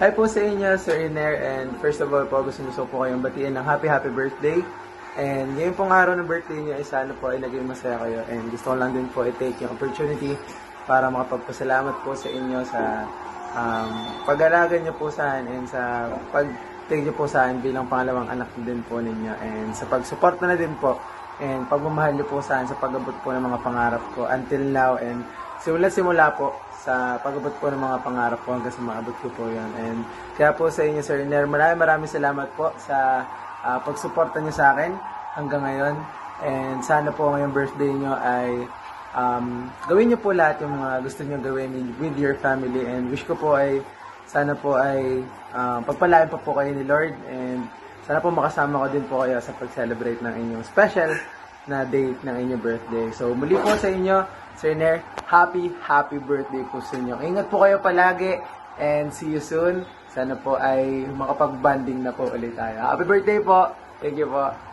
Hi po sa inyo, Sir Iner, and first of all po, gusto po kayong batiin ng happy birthday. And ngayon pong araw ng birthday niyo ay sana po ay naging masaya kayo. And gusto ko lang din po i-take yung opportunity para makapagpasalamat po sa inyo sa pag-alaga niyo po sa akin and sa pag-take niyo po sa akin bilang pangalawang anak din po ninyo. And sa pag-support na din po and pagmamahal niyo po sa akin sa pag-abot po ng mga pangarap ko until now. And simula po sa pag-abot po ng mga pangarap ko hanggang sa maabot ko po yan. And kaya po sa inyo, Sir Iner, maraming salamat po sa pagsuporta niyo sa akin hanggang ngayon. And sana po ngayong birthday niyo ay gawin niyo po lahat yung mga gusto niyo gawin with your family. And wish ko po ay sana po ay pagpalain pa po kayo ni Lord. And sana po makasama ko din po kayo sa pag-celebrate ng inyong special na date ng inyong birthday. So muli po sa inyo, Sir Iner, happy birthday po sa inyo. Ingat po kayo palagi and see you soon. Sana po ay makapag-banding na po ulit tayo. Happy birthday po! Thank you po!